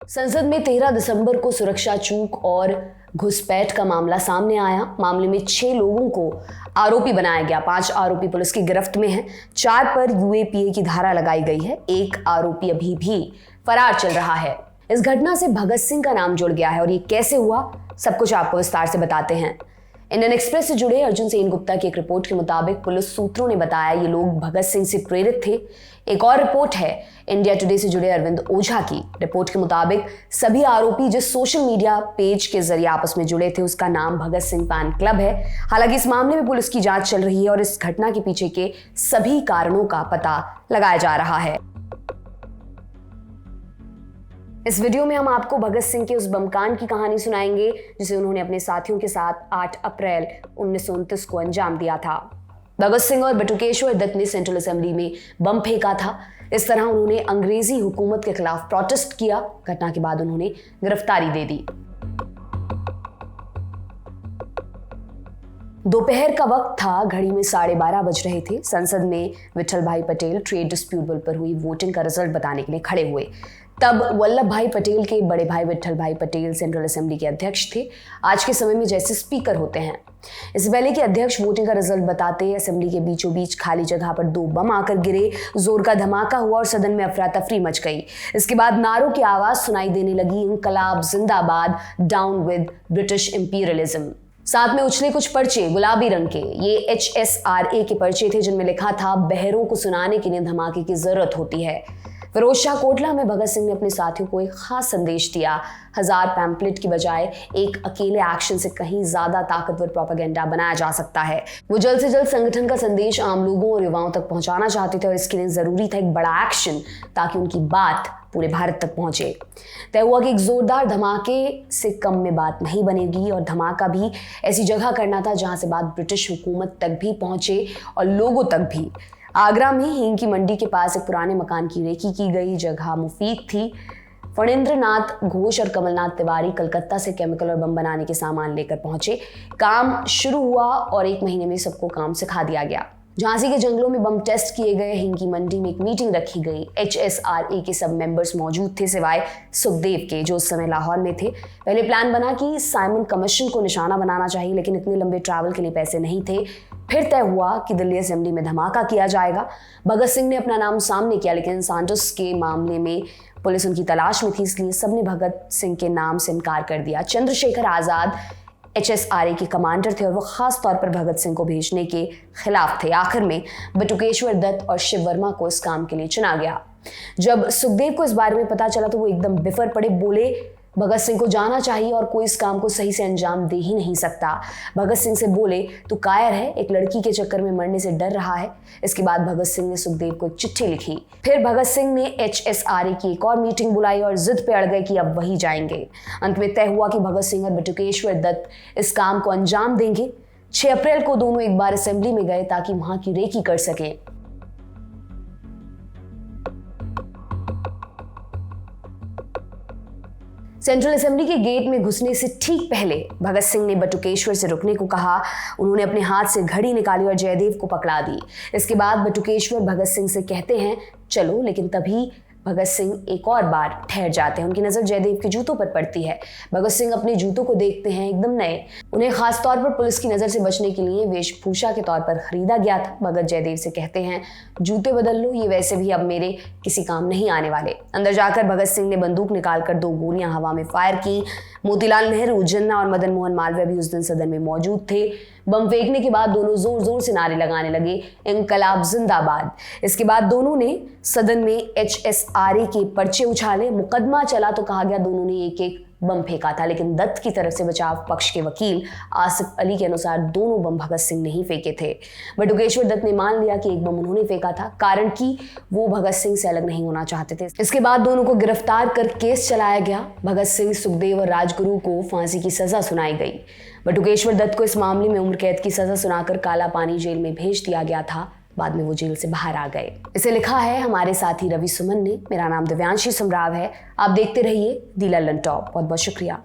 संसद में 13 दिसंबर को सुरक्षा चूक और घुसपैठ का मामला सामने आया। मामले में 6 लोगों को आरोपी बनाया गया। 5 आरोपी पुलिस की गिरफ्त में हैं। 4 पर यूएपीए की धारा लगाई गई है। 1 आरोपी अभी भी फरार चल रहा है। इस घटना से भगत सिंह का नाम जुड़ गया है और ये कैसे हुआ, सब कुछ आपको विस्तार से बताते हैं। इंडियन एक्सप्रेस से जुड़े अर्जुन सेन गुप्ता की एक रिपोर्ट के मुताबिक पुलिस सूत्रों ने बताया ये लोग भगत सिंह से प्रेरित थे। एक और रिपोर्ट है इंडिया टुडे से जुड़े अरविंद ओझा की। रिपोर्ट के मुताबिक सभी आरोपी जिस सोशल मीडिया पेज के जरिए आपस में जुड़े थे उसका नाम भगत सिंह फैन क्लब है। हालांकि इस मामले में पुलिस की जांच चल रही है और इस घटना के पीछे के सभी कारणों का पता लगाया जा रहा है। इस वीडियो में हम आपको भगत सिंह के उस बमकांड की कहानी सुनाएंगे जिसे उन्होंने अपने साथियों के साथ 8 अप्रैल 1929 को अंजाम दिया था। भगत सिंह और बटुकेश्वर दत्त ने सेंट्रल असेंबली में बम फेंका था। इस तरह उन्होंने अंग्रेजी हुकूमत के खिलाफ प्रोटेस्ट किया। घटना के बाद उन्होंने गिरफ्तारी दे दी। दोपहर का वक्त था, घड़ी में 12:30 बज रहे थे। संसद में विठल भाई पटेल ट्रेड डिस्प्यूट बिल पर हुई वोटिंग का रिजल्ट बताने के लिए खड़े हुए। तब वल्लभ भाई पटेल के बड़े भाई विठल भाई पटेल सेंट्रल असेंबली के अध्यक्ष थे, आज के समय में जैसे स्पीकर होते हैं। इससे पहले कि अध्यक्ष वोटिंग का रिजल्ट बताते, असेंबली के बीचों बीच खाली जगह पर 2 बम आकर गिरे। जोर का धमाका हुआ और सदन में अफरा तफरी मच गई। इसके बाद नारों की आवाज सुनाई देने लगी, इंकलाब जिंदाबाद, डाउन विद ब्रिटिश इंपीरियलिज्म। साथ में उछले कुछ पर्चे गुलाबी रंग के। ये HSRA के पर्चे थे जिनमें लिखा था बहरों को सुनाने के लिए धमाके की जरूरत होती है। फिरोज शाह कोटला में भगत सिंह ने अपने साथियों को एक खास संदेश दिया। 1000 पैम्पलेट की बजाय एक अकेले एक्शन से कहीं ज्यादा ताकतवर प्रोपेगेंडा बनाया जा सकता है। वो जल्द से जल्द संगठन का संदेश आम लोगों और युवाओं तक पहुंचाना चाहते थे और इसके लिए जरूरी था एक बड़ा एक्शन ताकि उनकी बात पूरे भारत तक पहुंचे। तय हुआ कि एक जोरदार धमाके से कम में बात नहीं बनेगी और धमाका भी ऐसी जगह करना था जहां से बात ब्रिटिश हुकूमत तक भी पहुंचे और लोगों तक भी। आगरा में हींग की मंडी के पास एक पुराने मकान की रेकी की गई। जगह मुफीद थी। फणींद्र नाथ घोष और कमलनाथ तिवारी कलकत्ता से केमिकल और बम बनाने के सामान लेकर पहुंचे। काम शुरू हुआ और 1 महीने में सबको काम सिखा दिया गया। झांसी के जंगलों में बम टेस्ट किए गए। हींग की मंडी में एक मीटिंग रखी गई। HSRA के सब मेंबर्स मौजूद थे सिवाय सुखदेव के, जो उस समय लाहौर में थे। पहले प्लान बना कि साइमन कमीशन को निशाना बनाना चाहिए, लेकिन इतने लंबे ट्रैवल के लिए पैसे नहीं थे। फिर तय हुआ कि दिल्ली असेंबली में धमाका किया जाएगा। भगत सिंह ने अपना नाम सामने किया, लेकिन सांडर्स के मामले में पुलिस उनकी तलाश में थी, इसलिए सबने भगत सिंह के नाम से इनकार कर दिया। चंद्रशेखर आजाद HSRA के कमांडर थे और वो खास तौर पर भगत सिंह को भेजने के खिलाफ थे। आखिर में बटुकेश्वर दत्त और शिव वर्मा को इस काम के लिए चुना गया। जब सुखदेव को इस बारे में पता चला तो वो एकदम बिफर पड़े। बोले भगत सिंह को जाना चाहिए और कोई इस काम को सही से अंजाम दे ही नहीं सकता। भगत सिंह से बोले तू कायर है, एक लड़की के चक्कर में मरने से डर रहा है। इसके बाद भगत सिंह ने सुखदेव को एक चिट्ठी लिखी। फिर भगत सिंह ने HSRA की एक और मीटिंग बुलाई और जिद पे अड़ गए कि अब वही जाएंगे। अंत में तय हुआ कि भगत सिंह और बटुकेश्वर दत्त इस काम को अंजाम देंगे। 6 अप्रैल को दोनों एक बार असेंबली में गए ताकि वहां की रेकी कर सकें। सेंट्रल असेंबली के गेट में घुसने से ठीक पहले भगत सिंह ने बटुकेश्वर से रुकने को कहा। उन्होंने अपने हाथ से घड़ी निकाली और जयदेव को पकड़ा दी। इसके बाद बटुकेश्वर भगत सिंह से कहते हैं चलो, लेकिन तभी भगत सिंह एक और बार ठहर जाते हैं। उनकी नजर जयदेव के जूतों पर पड़ती है। भगत सिंह अपने जूतों को देखते हैं, एकदम नए। उन्हें खास तौर पर पुलिस की नजर से बचने के लिए वेशभूषा के तौर पर खरीदा गया था। भगत जयदेव से कहते हैं जूते बदल लो, ये वैसे भी अब मेरे किसी काम नहीं आने वाले। अंदर जाकर भगत सिंह ने बंदूक निकालकर 2 गोलियां हवा में फायर की। मोतीलाल नेहरू, जिन्ना और मदन मोहन मालवीय भी उस दिन सदन में मौजूद थे। बम फेंकने के बाद दोनों जोर जोर से नारे लगाने लगे, इंकलाब जिंदाबाद। इसके बाद दोनों ने सदन में HSRA के पर्चे उछाले। मुकदमा चला तो कहा गया दोनों ने एक एक बम फेंका था, लेकिन दत्त की तरफ से बचाव पक्ष के वकील आसिफ अली के अनुसार दोनों बम भगत सिंह ने ही फेंके थे। बटुकेश्वर दत्त ने मान लिया कि एक बम उन्होंने फेंका था, कारण कि वो भगत सिंह से अलग नहीं होना चाहते थे। इसके बाद दोनों को गिरफ्तार कर केस चलाया गया। भगत सिंह, सुखदेव और राजगुरु को फांसी की सजा सुनाई गई। बटुकेश्वर दत्त को इस मामले में उम्र कैद की सजा सुनाकर काला पानी जेल में भेज दिया गया था। बाद में वो जेल से बाहर आ गए। इसे लिखा है हमारे साथी रवि सुमन ने। मेरा नाम दिव्यांशी समराव है। आप देखते रहिए दी लल्लन टॉप। बहुत बहुत शुक्रिया।